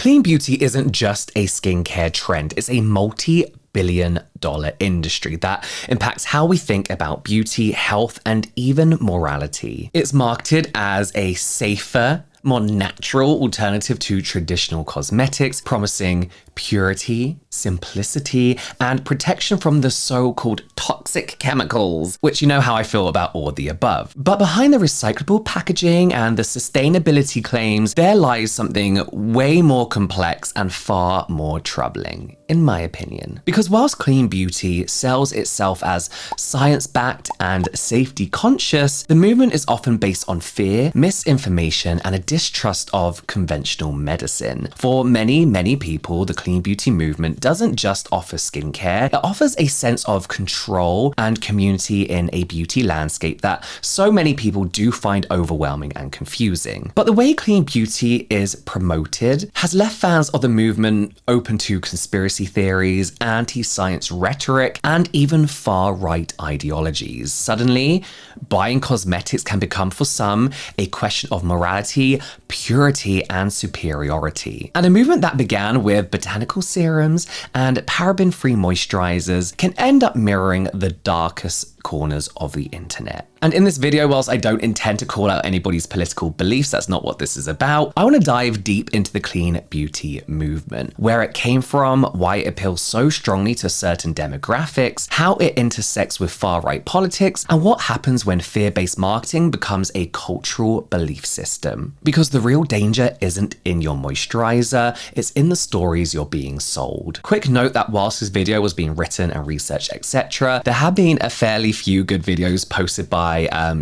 Clean beauty isn't just a skincare trend, it's a multi-billion-dollar industry that impacts how we think about beauty, health, and even morality. It's marketed as a safer, more natural alternative to traditional cosmetics, promising purity, simplicity, and protection from the so-called toxic chemicals, which you know how I feel about all of the above. But behind the recyclable packaging and the sustainability claims, there lies something way more complex and far more troubling, in my opinion. Because whilst clean beauty sells itself as science-backed and safety-conscious, the movement is often based on fear, misinformation, and a distrust of conventional medicine. For many, many people, the clean beauty movement doesn't just offer skincare, it offers a sense of control and community in a beauty landscape that so many people do find overwhelming and confusing. But the way clean beauty is promoted has left fans of the movement open to conspiracy theories, anti-science rhetoric, and even far-right ideologies. Suddenly, buying cosmetics can become for some a question of morality, purity, and superiority. And a movement that began with botanical serums and paraben-free moisturisers can end up mirroring the darkest corners of the internet. And in this video, whilst I don't intend to call out anybody's political beliefs, that's not what this is about, I want to dive deep into the clean beauty movement, where it came from, why it appeals so strongly to certain demographics, how it intersects with far-right politics, and what happens when fear-based marketing becomes a cultural belief system. Because the real danger isn't in your moisturizer, it's in the stories you're being sold. Quick note that whilst this video was being written and researched, etc., there have been a fairly few good videos posted by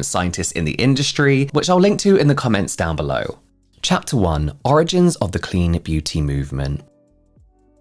scientists in the industry, which I'll link to in the comments down below. Chapter 1: Origins of the Clean Beauty Movement.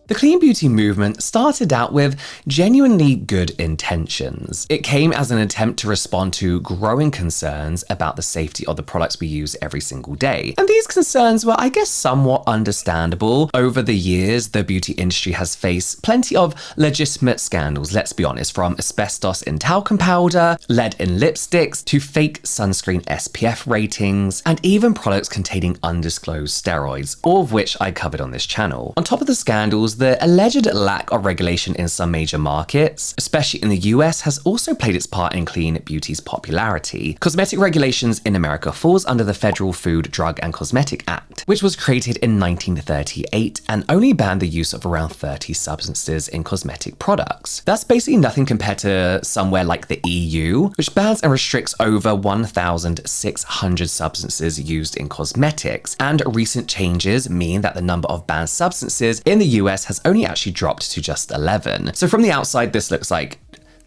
The clean beauty movement started out with genuinely good intentions. It came as an attempt to respond to growing concerns about the safety of the products we use every single day. And these concerns were, I guess, somewhat understandable. Over the years, the beauty industry has faced plenty of legitimate scandals, let's be honest, from asbestos in talcum powder, lead in lipsticks, to fake sunscreen SPF ratings, and even products containing undisclosed steroids, all of which I covered on this channel. On top of the scandals, the alleged lack of regulation in some major markets, especially in the US, has also played its part in clean beauty's popularity. Cosmetic regulations in America falls under the Federal Food, Drug, and Cosmetic Act, which was created in 1938 and only banned the use of around 30 substances in cosmetic products. That's basically nothing compared to somewhere like the EU, which bans and restricts over 1,600 substances used in cosmetics, and recent changes mean that the number of banned substances in the US has only actually dropped to just 11. So from the outside, this looks like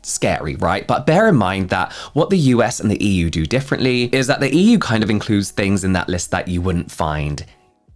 scary, right? But bear in mind that what the US and the EU do differently is that the EU kind of includes things in that list that you wouldn't find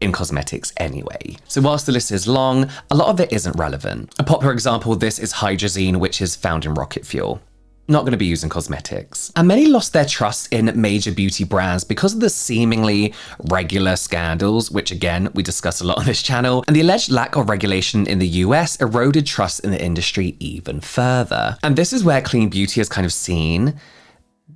in cosmetics anyway. So whilst the list is long, a lot of it isn't relevant. A popular example, this is hydrazine, which is found in rocket fuel. Not going to be used in cosmetics. And many lost their trust in major beauty brands because of the seemingly regular scandals, which again, we discuss a lot on this channel, and the alleged lack of regulation in the US eroded trust in the industry even further. And this is where clean beauty has kind of seen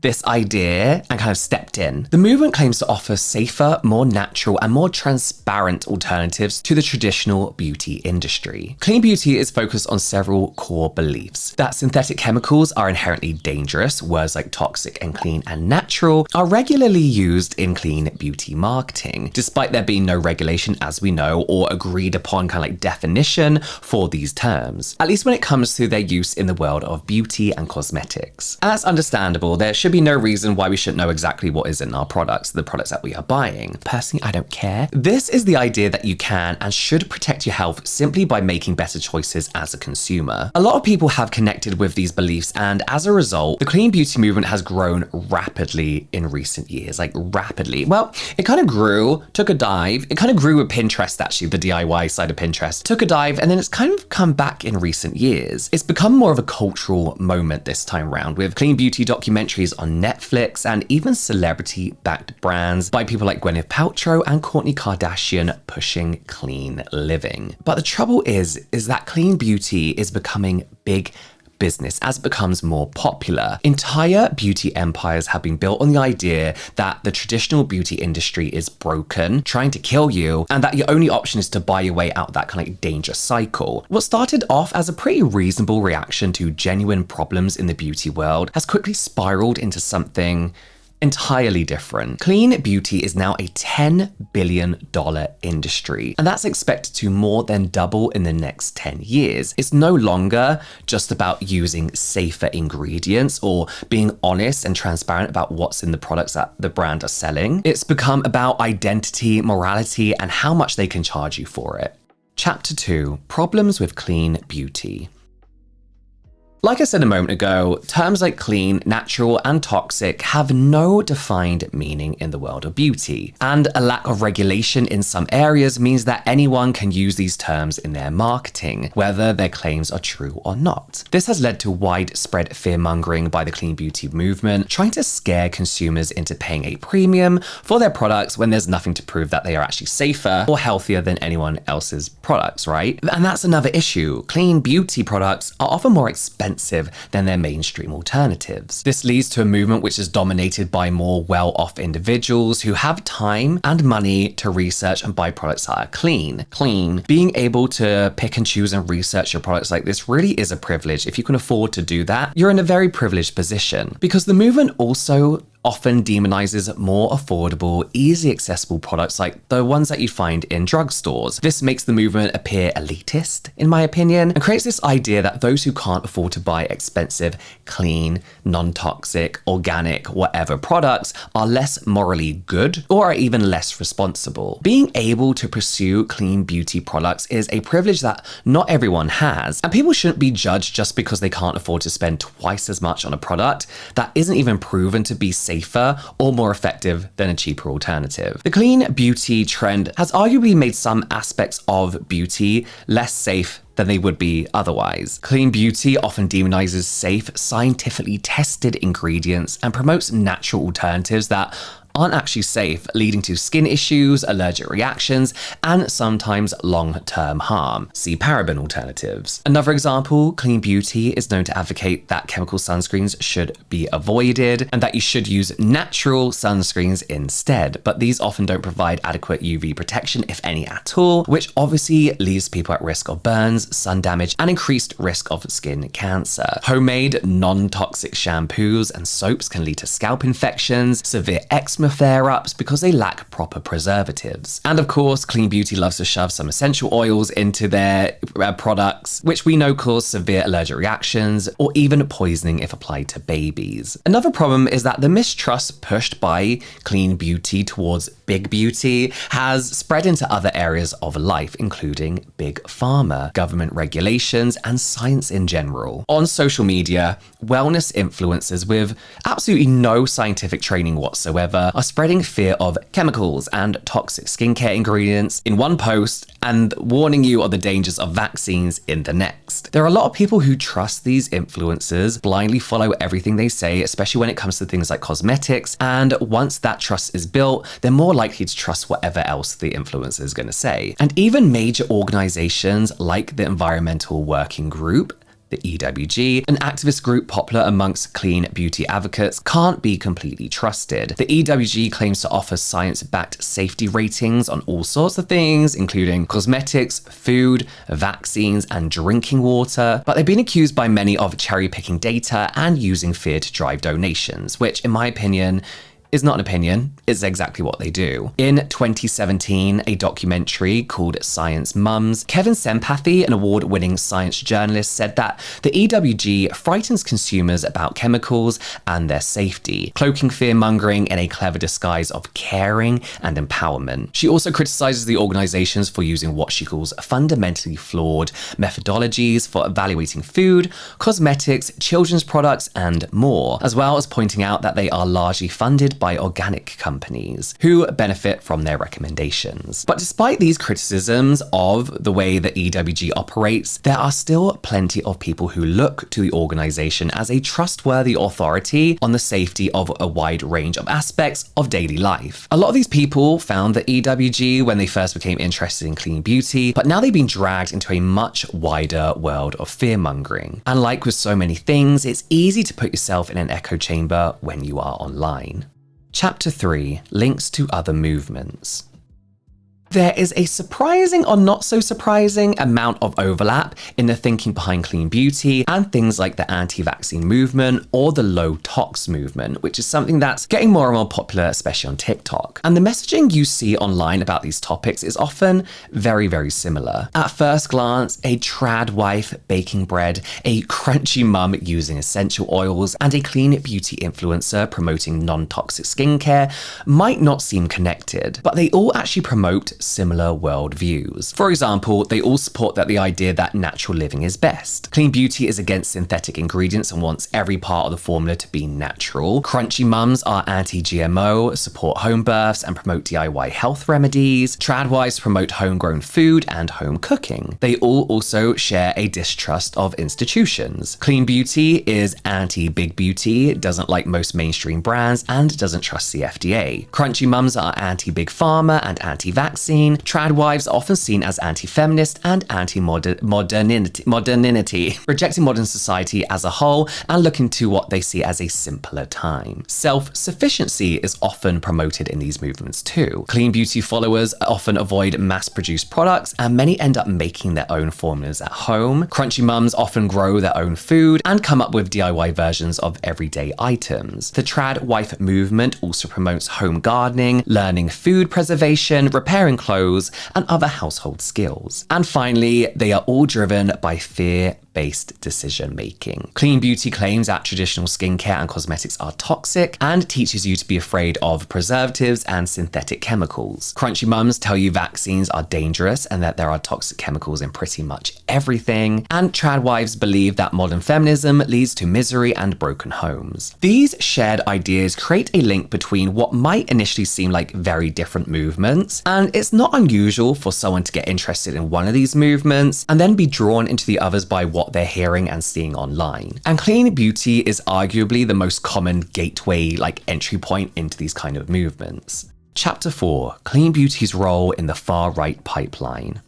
this idea and kind of stepped in. The movement claims to offer safer, more natural, and more transparent alternatives to the traditional beauty industry. Clean beauty is focused on several core beliefs: that synthetic chemicals are inherently dangerous, words like toxic and clean and natural are regularly used in clean beauty marketing, despite there being no regulation, as we know, or agreed upon kind of like definition for these terms, at least when it comes to their use in the world of beauty and cosmetics. And that's understandable. There should be no reason why we shouldn't know exactly what is in our products, the products that we are buying. Personally, I don't care. This is the idea that you can and should protect your health simply by making better choices as a consumer. A lot of people have connected with these beliefs, and as a result, the clean beauty movement has grown rapidly in recent years, like rapidly. Well, it kind of grew, took a dive. It kind of grew with Pinterest, actually, the DIY side of Pinterest. Took a dive, and then it's kind of come back in recent years. It's become more of a cultural moment this time around, with clean beauty documentaries on Netflix and even celebrity-backed brands by people like Gwyneth Paltrow and Kourtney Kardashian pushing clean living. But the trouble is that clean beauty is becoming big business as it becomes more popular. Entire beauty empires have been built on the idea that the traditional beauty industry is broken, trying to kill you, and that your only option is to buy your way out of that kind of dangerous cycle. What started off as a pretty reasonable reaction to genuine problems in the beauty world has quickly spiraled into something entirely different. Clean beauty is now a $10 billion industry, and that's expected to more than double in the next 10 years. It's no longer just about using safer ingredients or being honest and transparent about what's in the products that the brand are selling. It's become about identity, morality, and how much they can charge you for it. Chapter 2: Problems with Clean Beauty. Like I said a moment ago, terms like clean, natural, and toxic have no defined meaning in the world of beauty, and a lack of regulation in some areas means that anyone can use these terms in their marketing, whether their claims are true or not. This has led to widespread fear-mongering by the clean beauty movement, trying to scare consumers into paying a premium for their products when there's nothing to prove that they are actually safer or healthier than anyone else's products, right? And that's another issue. Clean beauty products are often more expensive than their mainstream alternatives. This leads to a movement which is dominated by more well-off individuals who have time and money to research and buy products that are clean. Being able to pick and choose and research your products like this really is a privilege. If you can afford to do that, you're in a very privileged position. Because the movement also often demonizes more affordable, easily accessible products like the ones that you find in drugstores. This makes the movement appear elitist, in my opinion, and creates this idea that those who can't afford to buy expensive, clean, non-toxic, organic, whatever products are less morally good or are even less responsible. Being able to pursue clean beauty products is a privilege that not everyone has, and people shouldn't be judged just because they can't afford to spend twice as much on a product that isn't even proven to be safer or more effective than a cheaper alternative. The clean beauty trend has arguably made some aspects of beauty less safe than they would be otherwise. Clean beauty often demonizes safe, scientifically tested ingredients and promotes natural alternatives that aren't actually safe, leading to skin issues, allergic reactions, and sometimes long-term harm. See paraben alternatives. Another example, clean beauty is known to advocate that chemical sunscreens should be avoided and that you should use natural sunscreens instead, but these often don't provide adequate UV protection, if any at all, which obviously leaves people at risk of burns, sun damage, and increased risk of skin cancer. Homemade, non-toxic shampoos and soaps can lead to scalp infections, severe eczema flare-ups because they lack proper preservatives. And of course, clean beauty loves to shove some essential oils into their products, which we know cause severe allergic reactions or even poisoning if applied to babies. Another problem is that the mistrust pushed by clean beauty towards big beauty has spread into other areas of life, including big pharma, government regulations, and science in general. On social media, wellness influencers with absolutely no scientific training whatsoever are spreading fear of chemicals and toxic skincare ingredients in one post and warning you of the dangers of vaccines in the next. There are a lot of people who trust these influencers, blindly follow everything they say, especially when it comes to things like cosmetics, and once that trust is built, they're more likely to trust whatever else the influencer is going to say. And even major organizations like the Environmental Working Group, the EWG, an activist group popular amongst clean beauty advocates, can't be completely trusted. The EWG claims to offer science-backed safety ratings on all sorts of things, including cosmetics, food, vaccines, and drinking water, but they've been accused by many of cherry-picking data and using fear to drive donations, which, in my opinion, is not an opinion, it's exactly what they do. In 2017, a documentary called Science Mums, Kevin Sempathy, an award-winning science journalist, said that the EWG frightens consumers about chemicals and their safety, cloaking fear-mongering in a clever disguise of caring and empowerment. She also criticizes the organizations for using what she calls fundamentally flawed methodologies for evaluating food, cosmetics, children's products, and more, as well as pointing out that they are largely funded owned by organic companies who benefit from their recommendations. But despite these criticisms of the way that EWG operates, there are still plenty of people who look to the organization as a trustworthy authority on the safety of a wide range of aspects of daily life. A lot of these people found the EWG when they first became interested in clean beauty, but now they've been dragged into a much wider world of fear-mongering. And like with so many things, it's easy to put yourself in an echo chamber when you are online. Chapter 3. Links to other movements. There is a surprising or not so surprising amount of overlap in the thinking behind clean beauty and things like the anti-vaccine movement or the low tox movement, which is something that's getting more and more popular, especially on TikTok. And the messaging you see online about these topics is often very, very similar. At first glance, a tradwife baking bread, a crunchy mum using essential oils, and a clean beauty influencer promoting non-toxic skincare might not seem connected, but they all actually promote similar worldviews. For example, they all support the idea that natural living is best. Clean beauty is against synthetic ingredients and wants every part of the formula to be natural. Crunchy mums are anti-GMO, support home births, and promote DIY health remedies. Tradwives promote homegrown food and home cooking. They all also share a distrust of institutions. Clean beauty is anti-big beauty, doesn't like most mainstream brands, and doesn't trust the FDA. Crunchy mums are anti-big pharma and anti-vaccine. Tradwives are often seen as anti-feminist and anti-modernity, rejecting modern society as a whole and looking to what they see as a simpler time. Self-sufficiency is often promoted in these movements too. Clean beauty followers often avoid mass-produced products, and many end up making their own formulas at home. Crunchy mums often grow their own food and come up with DIY versions of everyday items. The tradwife movement also promotes home gardening, learning food preservation, repairing clothes, and other household skills. And finally, they are all driven by fear-based decision-making. Clean beauty claims that traditional skincare and cosmetics are toxic and teaches you to be afraid of preservatives and synthetic chemicals. Crunchy mums tell you vaccines are dangerous and that there are toxic chemicals in pretty much everything. And tradwives believe that modern feminism leads to misery and broken homes. These shared ideas create a link between what might initially seem like very different movements, and it's not unusual for someone to get interested in one of these movements and then be drawn into the others by what they're hearing and seeing online. And clean beauty is arguably the most common gateway, entry point into these kind of movements. Chapter 4. Clean beauty's role in the far-right pipeline.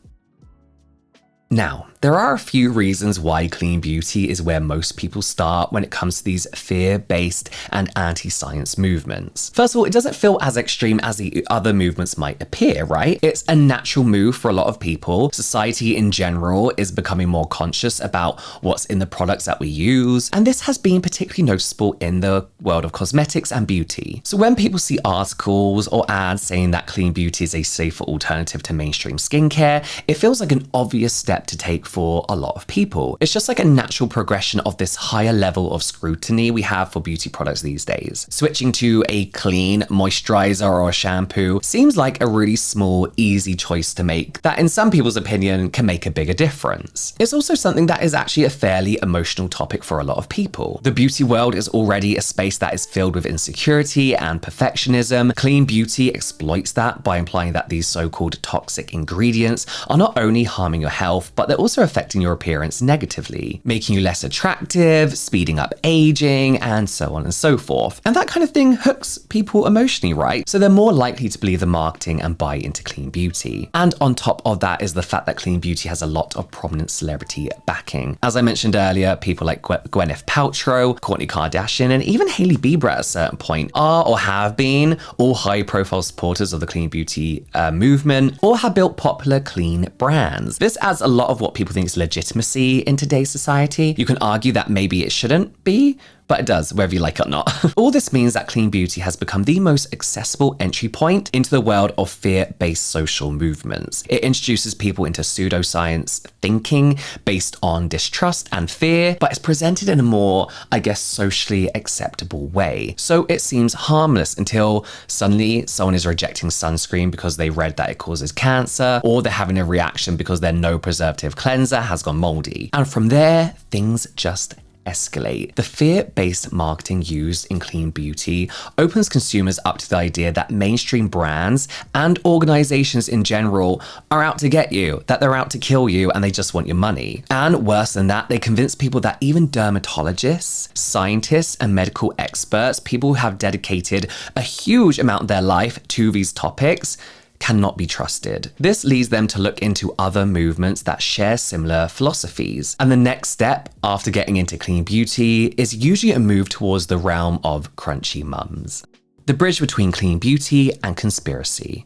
Now, there are a few reasons why clean beauty is where most people start when it comes to these fear-based and anti-science movements. First of all, it doesn't feel as extreme as the other movements might appear, right? It's a natural move for a lot of people. Society in general is becoming more conscious about what's in the products that we use, and this has been particularly noticeable in the world of cosmetics and beauty. So when people see articles or ads saying that clean beauty is a safer alternative to mainstream skincare, it feels like an obvious step to take for a lot of people. It's just like a natural progression of this higher level of scrutiny we have for beauty products these days. Switching to a clean moisturizer or a shampoo seems like a really small, easy choice to make that in some people's opinion can make a bigger difference. It's also something that is actually a fairly emotional topic for a lot of people. The beauty world is already a space that is filled with insecurity and perfectionism. Clean beauty exploits that by implying that these so-called toxic ingredients are not only harming your health, but they're also affecting your appearance negatively, making you less attractive, speeding up aging, and so on and so forth. And that kind of thing hooks people emotionally, right? So they're more likely to believe the marketing and buy into clean beauty. And on top of that is the fact that clean beauty has a lot of prominent celebrity backing. As I mentioned earlier, people like Gwyneth Paltrow, Kourtney Kardashian, and even Hailey Bieber at a certain point are or have been all high-profile supporters of the clean beauty movement or have built popular clean brands. This adds a lot of what people think is legitimacy in today's society. You can argue that maybe it shouldn't be, but it does, whether you like it or not. All this means that clean beauty has become the most accessible entry point into the world of fear-based social movements. It introduces people into pseudoscience thinking based on distrust and fear, but it's presented in a more, socially acceptable way. So it seems harmless until suddenly someone is rejecting sunscreen because they read that it causes cancer, or they're having a reaction because their no preservative cleanser has gone moldy. And from there, things just escalate. The fear-based marketing used in clean beauty opens consumers up to the idea that mainstream brands and organizations in general are out to get you, that they're out to kill you, and they just want your money. And worse than that, they convince people that even dermatologists, scientists, and medical experts, people who have dedicated a huge amount of their life to these topics, cannot be trusted. This leads them to look into other movements that share similar philosophies. And the next step after getting into clean beauty is usually a move towards the realm of crunchy mums, the bridge between clean beauty and conspiracy.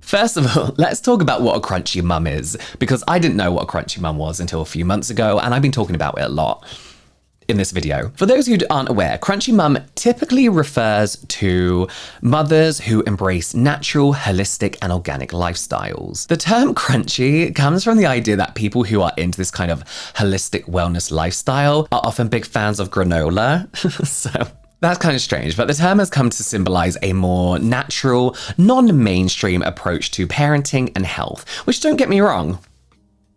First of all, let's talk about what a crunchy mum is, because I didn't know what a crunchy mum was until a few months ago, and I've been talking about it a lot in this video. For those who aren't aware, crunchy mum typically refers to mothers who embrace natural, holistic, and organic lifestyles. The term crunchy comes from the idea that people who are into this kind of holistic wellness lifestyle are often big fans of granola. So that's kind of strange, but the term has come to symbolize a more natural, non-mainstream approach to parenting and health, which, don't get me wrong,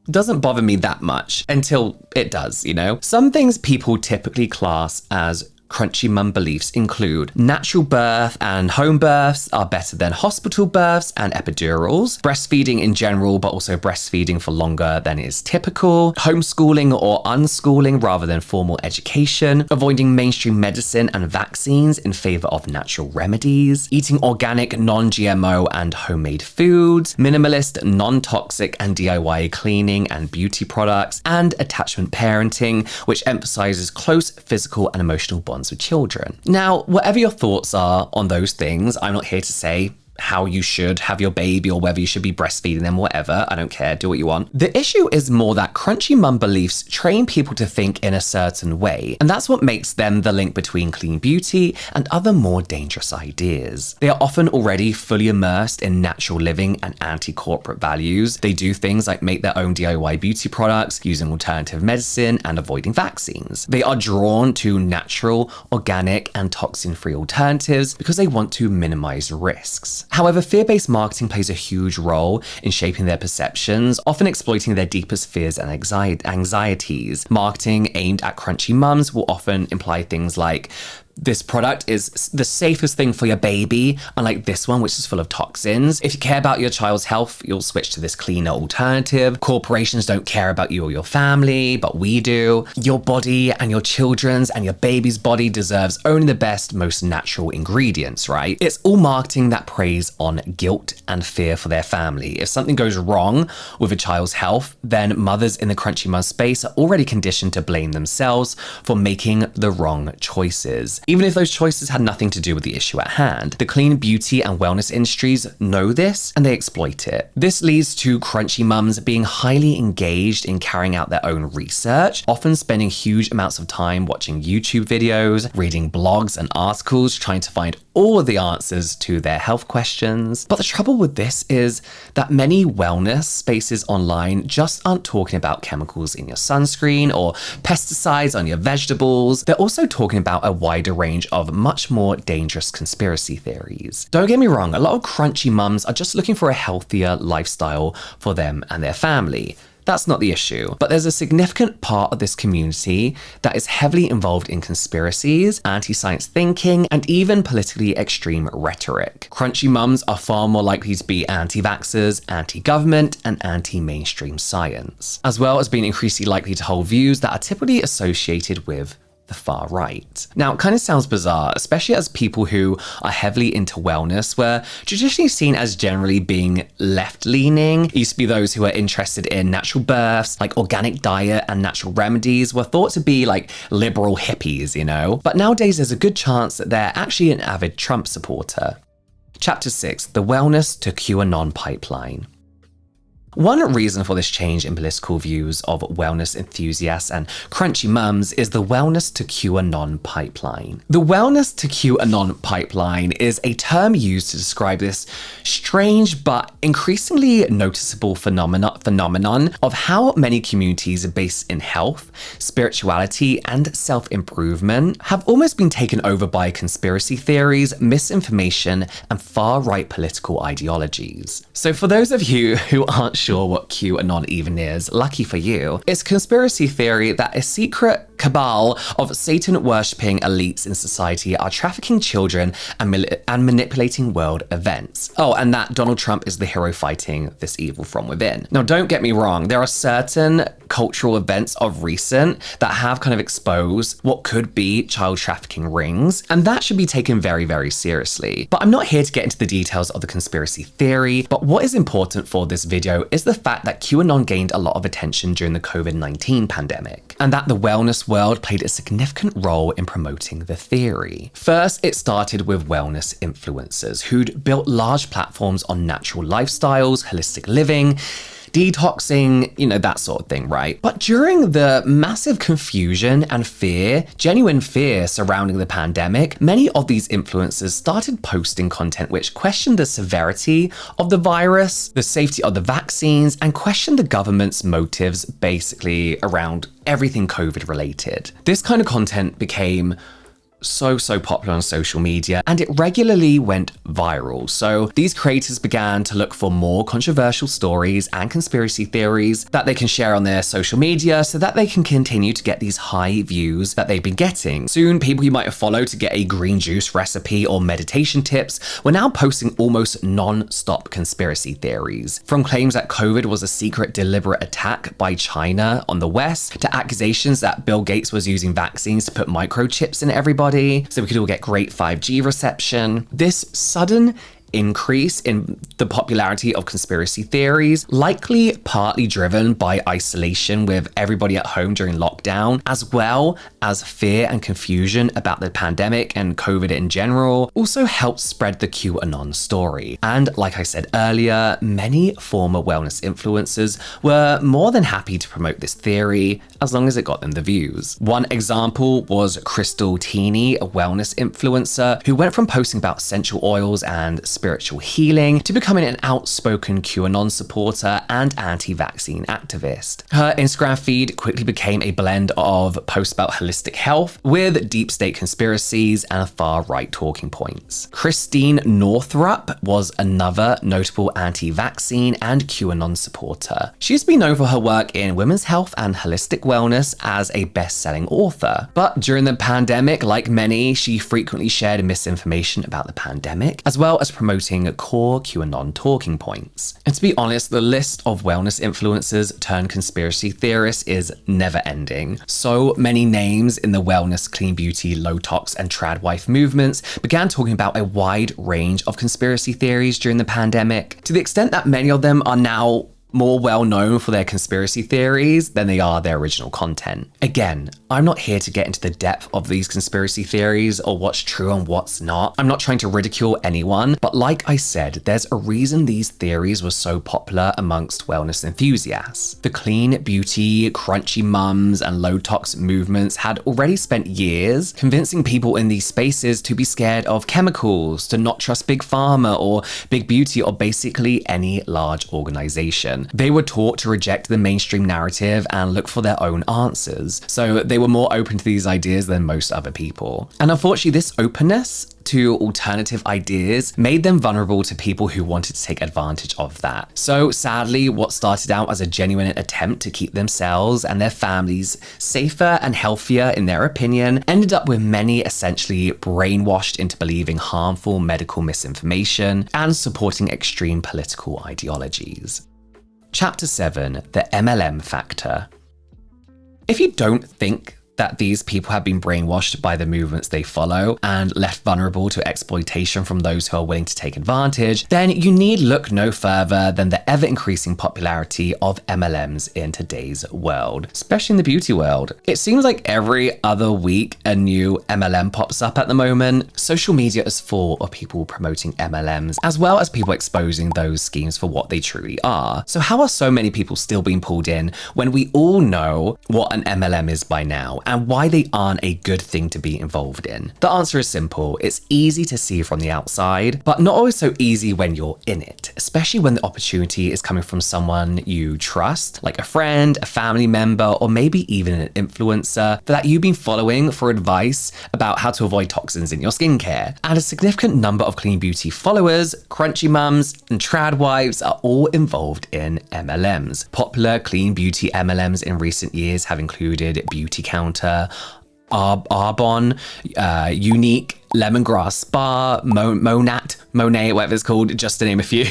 doesn't bother me that much until it does, you know? Some things people typically class as crunchy mum beliefs include natural birth and home births are better than hospital births and epidurals, breastfeeding in general, but also breastfeeding for longer than is typical, homeschooling or unschooling rather than formal education, avoiding mainstream medicine and vaccines in favor of natural remedies, eating organic, non-GMO and homemade foods, minimalist, non-toxic and DIY cleaning and beauty products, and attachment parenting, which emphasizes close physical and emotional bonds with children. Now, whatever your thoughts are on those things, I'm not here to say how you should have your baby or whether you should be breastfeeding them, whatever. I don't care, do what you want. The issue is more that crunchy mum beliefs train people to think in a certain way, and that's what makes them the link between clean beauty and other more dangerous ideas. They are often already fully immersed in natural living and anti-corporate values. They do things like make their own DIY beauty products, using alternative medicine and avoiding vaccines. They are drawn to natural, organic, and toxin-free alternatives because they want to minimize risks. However, fear-based marketing plays a huge role in shaping their perceptions, often exploiting their deepest fears and anxieties. Marketing aimed at crunchy mums will often imply things like, this product is the safest thing for your baby, unlike this one, which is full of toxins. If you care about your child's health, you'll switch to this cleaner alternative. Corporations don't care about you or your family, but we do. Your body and your children's and your baby's body deserves only the best, most natural ingredients, right? It's all marketing that preys on guilt and fear for their family. If something goes wrong with a child's health, then mothers in the crunchy mum space are already conditioned to blame themselves for making the wrong choices, even if those choices had nothing to do with the issue at hand. The clean beauty and wellness industries know this and they exploit it. This leads to crunchy mums being highly engaged in carrying out their own research, often spending huge amounts of time watching YouTube videos, reading blogs and articles, trying to find all of the answers to their health questions. But the trouble with this is that many wellness spaces online just aren't talking about chemicals in your sunscreen or pesticides on your vegetables. They're also talking about a wider range of much more dangerous conspiracy theories. Don't get me wrong, a lot of crunchy mums are just looking for a healthier lifestyle for them and their family. That's not the issue, but there's a significant part of this community that is heavily involved in conspiracies, anti-science thinking, and even politically extreme rhetoric. Crunchy mums are far more likely to be anti-vaxxers, anti-government, and anti-mainstream science, as well as being increasingly likely to hold views that are typically associated with the far right. Now, it kind of sounds bizarre, especially as people who are heavily into wellness were traditionally seen as generally being left-leaning. It used to be those who were interested in natural births, like organic diet and natural remedies, were thought to be like liberal hippies, you know? But nowadays there's a good chance that they're actually an avid Trump supporter. Chapter 6, the wellness to QAnon pipeline. One reason for this change in political views of wellness enthusiasts and crunchy mums is the wellness to QAnon pipeline. The wellness to QAnon pipeline is a term used to describe this strange but increasingly noticeable phenomenon of how many communities based in health, spirituality, and self-improvement have almost been taken over by conspiracy theories, misinformation, and far-right political ideologies. So for those of you who aren't sure what QAnon even is. Lucky for you. It's a conspiracy theory that a secret cabal of Satan-worshipping elites in society are trafficking children and manipulating world events. Oh, and that Donald Trump is the hero fighting this evil from within. Now, don't get me wrong. There are certain cultural events of recent that have kind of exposed what could be child trafficking rings, and that should be taken very, very seriously. But I'm not here to get into the details of the conspiracy theory, but what is important for this video is the fact that QAnon gained a lot of attention during the COVID-19 pandemic, and that the wellness world played a significant role in promoting the theory. First, it started with wellness influencers who'd built large platforms on natural lifestyles, holistic living, detoxing, that sort of thing, right? But during the massive confusion and fear, genuine fear surrounding the pandemic, many of these influencers started posting content which questioned the severity of the virus, the safety of the vaccines, and questioned the government's motives basically around everything COVID related. This kind of content became so popular on social media, and it regularly went viral. So these creators began to look for more controversial stories and conspiracy theories that they can share on their social media so that they can continue to get these high views that they've been getting. Soon, people you might have followed to get a green juice recipe or meditation tips were now posting almost non-stop conspiracy theories. From claims that COVID was a secret deliberate attack by China on the West, to accusations that Bill Gates was using vaccines to put microchips in everybody so we could all get great 5G reception. This sudden increase in the popularity of conspiracy theories, likely partly driven by isolation with everybody at home during lockdown, as well as fear and confusion about the pandemic and COVID in general, also helped spread the QAnon story. And like I said earlier, many former wellness influencers were more than happy to promote this theory as long as it got them the views. One example was Crystal Teeny, a wellness influencer who went from posting about essential oils and spiritual healing to becoming an outspoken QAnon supporter and anti-vaccine activist. Her Instagram feed quickly became a blend of posts about holistic health with deep state conspiracies and far-right talking points. Christine Northrup was another notable anti-vaccine and QAnon supporter. She's been known for her work in women's health and holistic wellness as a best-selling author. But during the pandemic, like many, she frequently shared misinformation about the pandemic, as well as promoting core QAnon talking points. And to be honest, the list of wellness influencers turned conspiracy theorists is never ending. So many names in the wellness, clean beauty, low tox, and tradwife movements began talking about a wide range of conspiracy theories during the pandemic, to the extent that many of them are now more well known for their conspiracy theories than they are their original content. Again, I'm not here to get into the depth of these conspiracy theories or what's true and what's not. I'm not trying to ridicule anyone, but like I said, there's a reason these theories were so popular amongst wellness enthusiasts. The clean beauty, crunchy mums, and low tox movements had already spent years convincing people in these spaces to be scared of chemicals, to not trust big pharma or big beauty or basically any large organization. They were taught to reject the mainstream narrative and look for their own answers. So they were more open to these ideas than most other people. And unfortunately, this openness to alternative ideas made them vulnerable to people who wanted to take advantage of that. So sadly, what started out as a genuine attempt to keep themselves and their families safer and healthier in their opinion ended up with many essentially brainwashed into believing harmful medical misinformation and supporting extreme political ideologies. Chapter 7, the MLM Factor. If you don't think that these people have been brainwashed by the movements they follow and left vulnerable to exploitation from those who are willing to take advantage, then you need look no further than the ever-increasing popularity of MLMs in today's world, especially in the beauty world. It seems like every other week a new MLM pops up at the moment. Social media is full of people promoting MLMs, as well as people exposing those schemes for what they truly are. So how are so many people still being pulled in when we all know what an MLM is by now? and why they aren't a good thing to be involved in? The answer is simple. It's easy to see from the outside, but not always so easy when you're in it, especially when the opportunity is coming from someone you trust, like a friend, a family member, or maybe even an influencer that you've been following for advice about how to avoid toxins in your skincare. And a significant number of clean beauty followers, crunchy mums, and tradwives are all involved in MLMs. Popular clean beauty MLMs in recent years have included Beauty Counter, Arbonne, Unique, Lemongrass Spa, Monet, whatever it's called, just to name a few,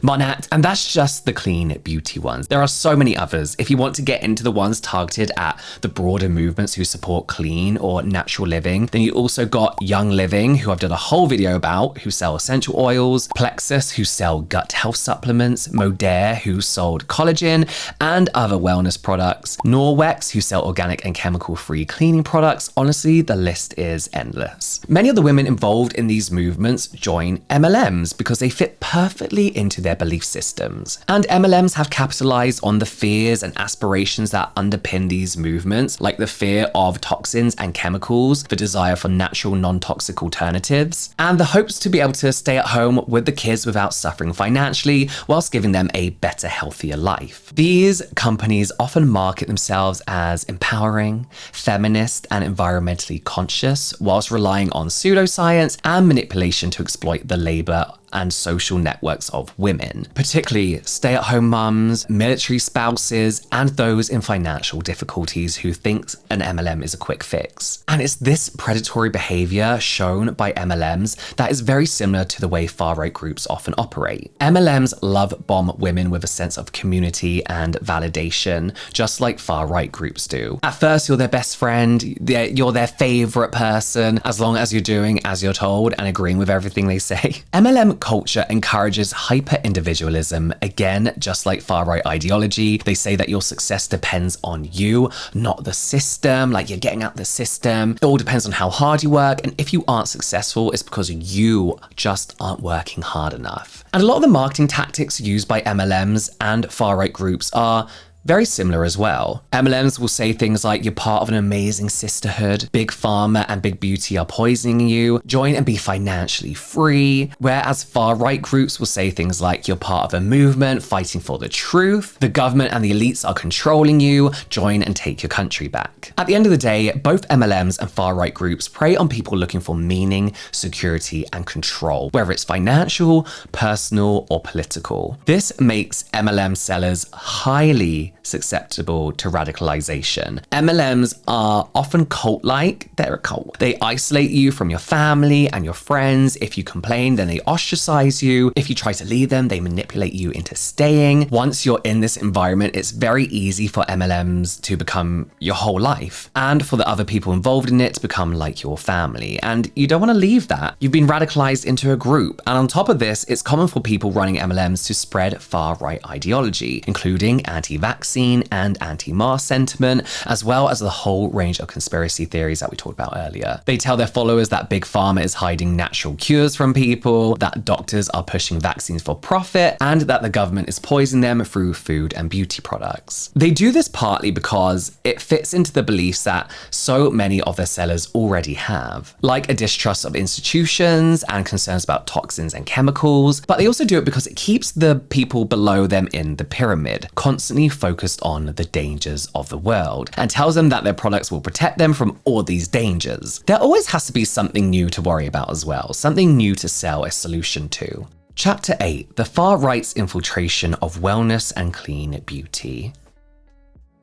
Monat, and that's just the clean beauty ones. There are so many others. If you want to get into the ones targeted at the broader movements who support clean or natural living, then you also got Young Living, who I've done a whole video about, who sell essential oils, Plexus, who sell gut health supplements, Modere, who sold collagen and other wellness products, Norwex, who sell organic and chemical-free cleaning products. Honestly, the list is endless. Many of the women involved in these movements join MLMs because they fit perfectly into their belief systems. And MLMs have capitalized on the fears and aspirations that underpin these movements, like the fear of toxins and chemicals, the desire for natural non-toxic alternatives, and the hopes to be able to stay at home with the kids without suffering financially, whilst giving them a better, healthier life. These companies often market themselves as empowering, feminist, and environmentally conscious, whilst relying on pseudoscience and manipulation to exploit the labor and social networks of women, particularly stay-at-home mums, military spouses, and those in financial difficulties who think an MLM is a quick fix. And it's this predatory behavior shown by MLMs that is very similar to the way far-right groups often operate. MLMs love bomb women with a sense of community and validation, just like far-right groups do. At first, you're their best friend, you're their favorite person, as long as you're doing as you're told and agreeing with everything they say. MLM culture encourages hyper-individualism. Again, just like far-right ideology, they say that your success depends on you, not the system, like you're getting out the system. It all depends on how hard you work, and if you aren't successful, it's because you just aren't working hard enough. And a lot of the marketing tactics used by MLMs and far-right groups are very similar as well. MLMs will say things like, you're part of an amazing sisterhood, Big Pharma and Big Beauty are poisoning you, join and be financially free. Whereas far-right groups will say things like, you're part of a movement fighting for the truth, the government and the elites are controlling you, join and take your country back. At the end of the day, both MLMs and far-right groups prey on people looking for meaning, security, and control, whether it's financial, personal, or political. This makes MLM sellers highly susceptible to radicalization. MLMs are often cult-like. They're a cult. They isolate you from your family and your friends. If you complain, then they ostracize you. If you try to leave them, they manipulate you into staying. Once you're in this environment, it's very easy for MLMs to become your whole life, and for the other people involved in it to become like your family. And you don't want to leave that. You've been radicalized into a group. And on top of this, it's common for people running MLMs to spread far-right ideology, including anti-vaccine and anti-mask sentiment, as well as the whole range of conspiracy theories that we talked about earlier. They tell their followers that Big Pharma is hiding natural cures from people, that doctors are pushing vaccines for profit, and that the government is poisoning them through food and beauty products. They do this partly because it fits into the beliefs that so many of their sellers already have, like a distrust of institutions and concerns about toxins and chemicals, but they also do it because it keeps the people below them in the pyramid constantly focused on the dangers of the world, and tells them that their products will protect them from all these dangers. There always has to be something new to worry about as well, something new to sell a solution to. Chapter 8, the FarRights Infiltration of Wellness and Clean Beauty.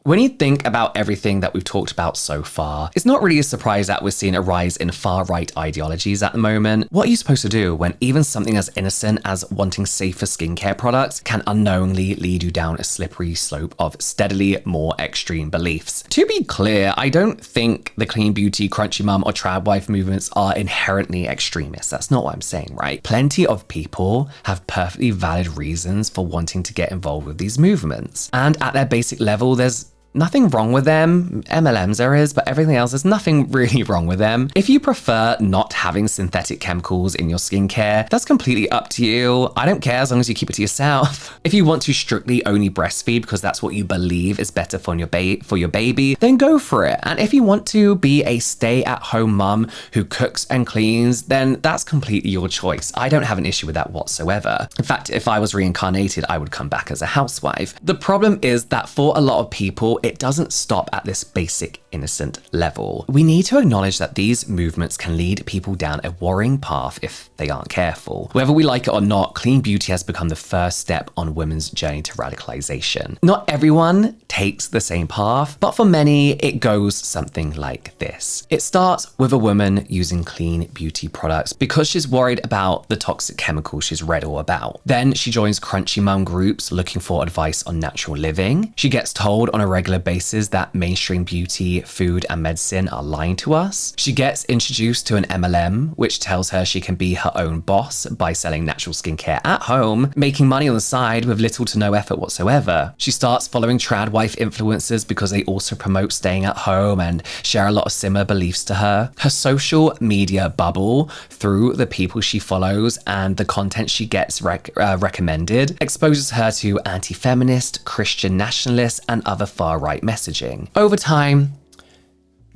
When you think about everything that we've talked about so far, it's not really a surprise that we're seeing a rise in far-right ideologies at the moment. What are you supposed to do when even something as innocent as wanting safer skincare products can unknowingly lead you down a slippery slope of steadily more extreme beliefs? To be clear, I don't think the clean beauty, crunchy mum, or tradwife movements are inherently extremist. That's not what I'm saying, right? Plenty of people have perfectly valid reasons for wanting to get involved with these movements. And at their basic level, there's nothing wrong with them. MLMs there is, but everything else, there's nothing really wrong with them. If you prefer not having synthetic chemicals in your skincare, that's completely up to you. I don't care as long as you keep it to yourself. If you want to strictly only breastfeed because that's what you believe is better for your baby, then go for it. And if you want to be a stay-at-home mum who cooks and cleans, then that's completely your choice. I don't have an issue with that whatsoever. In fact, if I was reincarnated, I would come back as a housewife. The problem is that for a lot of people, it doesn't stop at this basic innocent level. We need to acknowledge that these movements can lead people down a worrying path if they aren't careful. Whether we like it or not, clean beauty has become the first step on women's journey to radicalization. Not everyone takes the same path, but for many, it goes something like this. It starts with a woman using clean beauty products because she's worried about the toxic chemicals she's read all about. Then she joins crunchy mum groups looking for advice on natural living. She gets told on a regular basis that mainstream beauty, food, and medicine are lying to us. She gets introduced to an MLM, which tells her she can be her own boss by selling natural skincare at home, making money on the side with little to no effort whatsoever. She starts following tradwife influencers because they also promote staying at home and share a lot of similar beliefs to her. Her social media bubble, through the people she follows and the content she gets recommended, exposes her to anti-feminist, Christian nationalist, and other far-right messaging. Over time,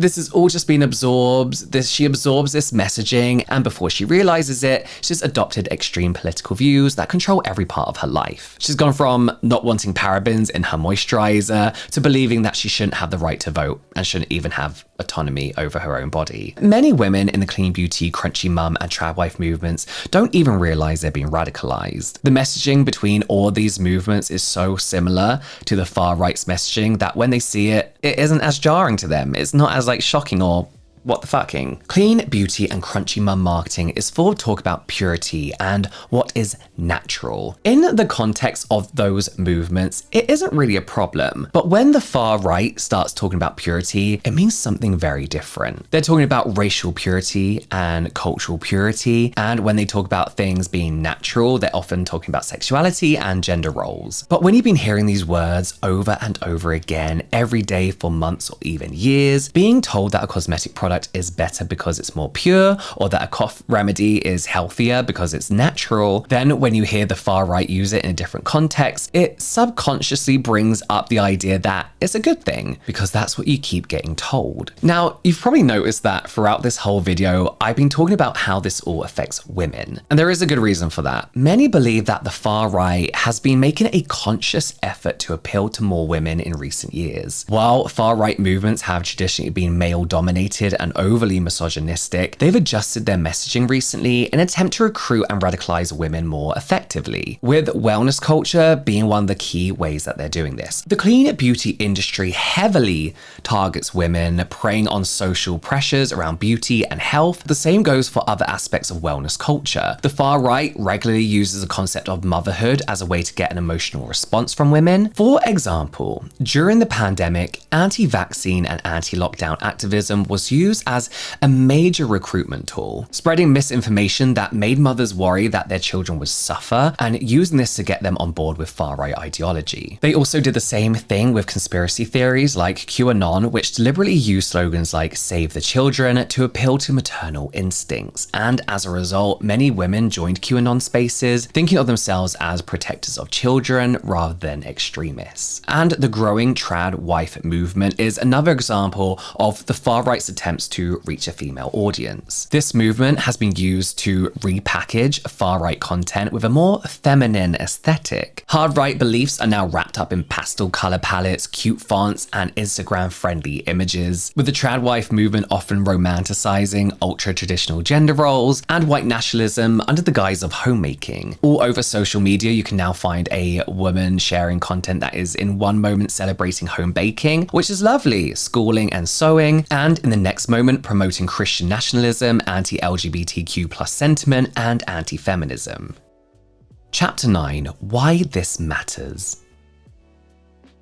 this has all just been absorbed. She absorbs this messaging, and before she realizes it, she's adopted extreme political views that control every part of her life. She's gone from not wanting parabens in her moisturizer to believing that she shouldn't have the right to vote and shouldn't even have autonomy over her own body. Many women in the clean beauty, crunchy mum, and tradwife movements don't even realize they're being radicalized. The messaging between all these movements is so similar to the far right's messaging that when they see it, it isn't as jarring to them. It's not as shocking or what the fucking. Clean beauty and crunchy mum marketing is full of talk about purity and what is natural. In the context of those movements, it isn't really a problem. But when the far right starts talking about purity, it means something very different. They're talking about racial purity and cultural purity. And when they talk about things being natural, they're often talking about sexuality and gender roles. But when you've been hearing these words over and over again every day for months or even years, being told that a cosmetic product is better because it's more pure, or that a cough remedy is healthier because it's natural, then when you hear the far right use it in a different context, it subconsciously brings up the idea that it's a good thing because that's what you keep getting told. Now, you've probably noticed that throughout this whole video, I've been talking about how this all affects women. And there is a good reason for that. Many believe that the far right has been making a conscious effort to appeal to more women in recent years. While far right movements have traditionally been male dominated and overly misogynistic, they've adjusted their messaging recently in an attempt to recruit and radicalize women more effectively, with wellness culture being one of the key ways that they're doing this. The clean beauty industry heavily targets women, preying on social pressures around beauty and health. The same goes for other aspects of wellness culture. The far right regularly uses the concept of motherhood as a way to get an emotional response from women. For example, during the pandemic, anti-vaccine and anti-lockdown activism was used as a major recruitment tool, spreading misinformation that made mothers worry that their children would suffer and using this to get them on board with far-right ideology. They also did the same thing with conspiracy theories like QAnon, which deliberately used slogans like "Save the Children" to appeal to maternal instincts. And as a result, many women joined QAnon spaces, thinking of themselves as protectors of children rather than extremists. And the growing tradwife movement is another example of the far-right's attempts to reach a female audience. This movement has been used to repackage far-right content with a more feminine aesthetic. Hard-right beliefs are now wrapped up in pastel color palettes, cute fonts, and Instagram-friendly images, with the tradwife movement often romanticizing ultra-traditional gender roles and white nationalism under the guise of homemaking. All over social media, you can now find a woman sharing content that is in one moment celebrating home baking, which is lovely, schooling and sewing, and in the next moment promoting Christian nationalism, anti-LGBTQ+ sentiment, and anti-feminism. Chapter 9: Why This Matters.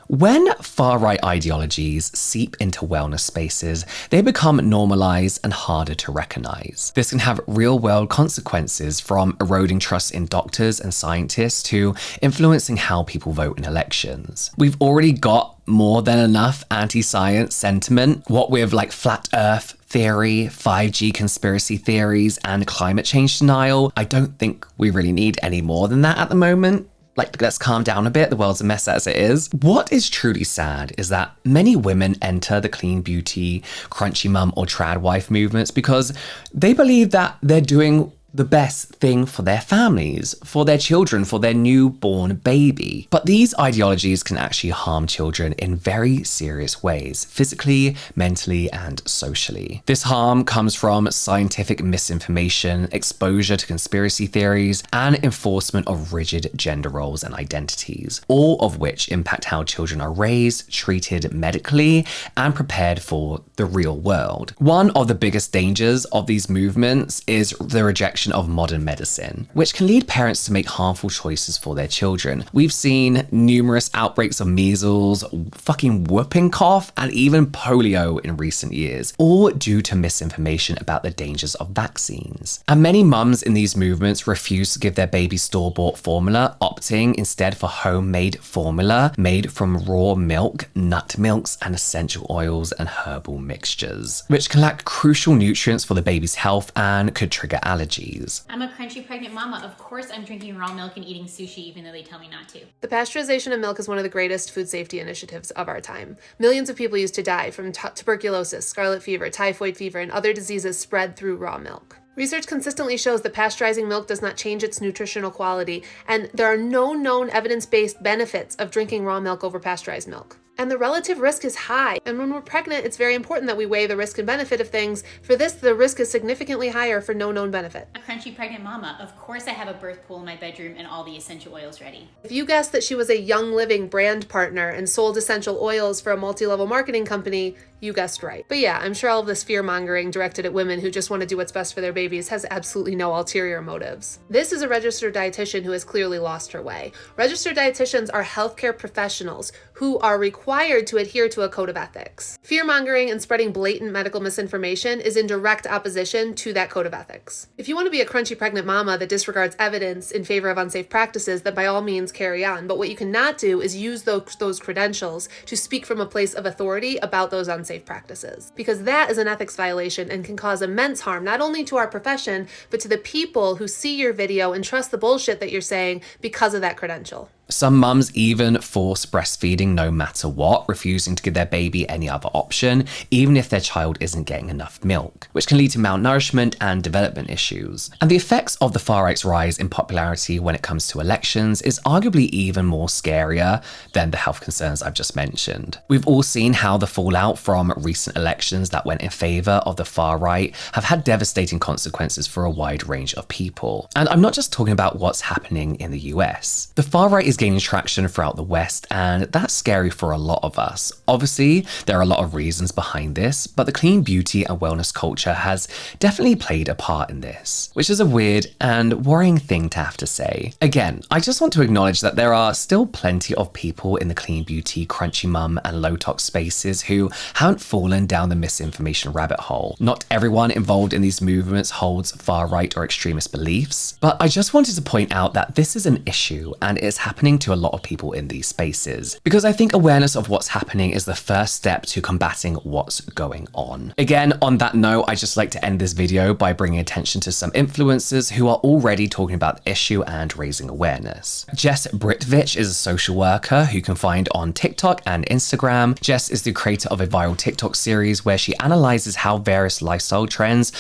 When far-right ideologies seep into wellness spaces, they become normalized and harder to recognize. This can have real-world consequences, from eroding trust in doctors and scientists to influencing how people vote in elections. We've already got more than enough anti-science sentiment, what with like flat earth theory, 5G conspiracy theories, and climate change denial. I don't think we really need any more than that at the moment. Like, let's calm down a bit. The world's a mess as it is. What is truly sad is that many women enter the clean beauty, crunchy mum, or tradwife movements because they believe that they're doing the best thing for their families, for their children, for their newborn baby. But these ideologies can actually harm children in very serious ways, physically, mentally, and socially. This harm comes from scientific misinformation, exposure to conspiracy theories, and enforcement of rigid gender roles and identities, all of which impact how children are raised, treated medically, and prepared for the real world. One of the biggest dangers of these movements is the rejection of modern medicine, which can lead parents to make harmful choices for their children. We've seen numerous outbreaks of measles, fucking whooping cough, and even polio in recent years, all due to misinformation about the dangers of vaccines. And many mums in these movements refuse to give their baby store-bought formula, opting instead for homemade formula made from raw milk, nut milks, and essential oils and herbal mixtures, which can lack crucial nutrients for the baby's health and could trigger allergies. I'm a crunchy pregnant mama. Of course I'm drinking raw milk and eating sushi even though they tell me not to. The pasteurization of milk is one of the greatest food safety initiatives of our time. Millions of people used to die from tuberculosis, scarlet fever, typhoid fever, and other diseases spread through raw milk. Research consistently shows that pasteurizing milk does not change its nutritional quality, and there are no known evidence-based benefits of drinking raw milk over pasteurized milk. And the relative risk is high. And when we're pregnant, it's very important that we weigh the risk and benefit of things. For this, the risk is significantly higher for no known benefit. A crunchy pregnant mama. Of course I have a birth pool in my bedroom and all the essential oils ready. If you guessed that she was a Young Living brand partner and sold essential oils for a multi-level marketing company, you guessed right. But yeah, I'm sure all of this fear-mongering directed at women who just want to do what's best for their babies has absolutely no ulterior motives. This is a registered dietitian who has clearly lost her way. Registered dietitians are healthcare professionals who are required to adhere to a code of ethics. Fear-mongering and spreading blatant medical misinformation is in direct opposition to that code of ethics. If you want to be a crunchy pregnant mama that disregards evidence in favor of unsafe practices, then by all means carry on. But what you cannot do is use those credentials to speak from a place of authority about those unsafe practices, because that is an ethics violation and can cause immense harm, not only to our profession, but to the people who see your video and trust the bullshit that you're saying because of that credential. Some mums even force breastfeeding no matter what, refusing to give their baby any other option, even if their child isn't getting enough milk, which can lead to malnourishment and development issues. And the effects of the far-right's rise in popularity when it comes to elections is arguably even more scarier than the health concerns I've just mentioned. We've all seen how the fallout from recent elections that went in favor of the far-right have had devastating consequences for a wide range of people. And I'm not just talking about what's happening in the US. The far-right is gaining traction throughout the West, and that's scary for a lot of us. Obviously, there are a lot of reasons behind this, but the clean beauty and wellness culture has definitely played a part in this, which is a weird and worrying thing to have to say. Again, I just want to acknowledge that there are still plenty of people in the clean beauty, crunchy mum, and low tox spaces who haven't fallen down the misinformation rabbit hole. Not everyone involved in these movements holds far-right or extremist beliefs, but I just wanted to point out that this is an issue and it's happening to a lot of people in these spaces, because I think awareness of what's happening is the first step to combating what's going on. Again, on that note, I just like to end this video by bringing attention to some influencers who are already talking about the issue and raising awareness. Jess Britvich is a social worker who you can find on TikTok and Instagram. Jess is the creator of a viral TikTok series where she analyzes how various lifestyle trends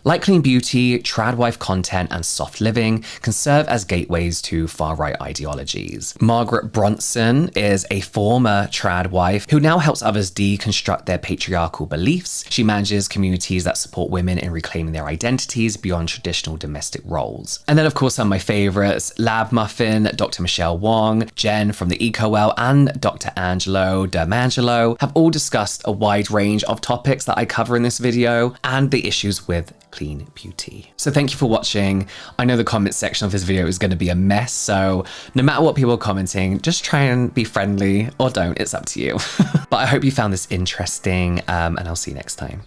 like clean beauty, tradwife content, and soft living can serve as gateways to far-right ideologies. Margaret Bronson is a former tradwife who now helps others deconstruct their patriarchal beliefs. She manages communities that support women in reclaiming their identities beyond traditional domestic roles. And then, of course, some of my favorites, Lab Muffin, Dr. Michelle Wong, Jen from the EcoWell, and Dr. Angelo D'Amangelo have all discussed a wide range of topics that I cover in this video and the issues with clean beauty. So thank you for watching. I know the comment section of this video is going to be a mess, so no matter what people are commenting, just try and be friendly or don't, it's up to you. But I hope you found this interesting, and I'll see you next time.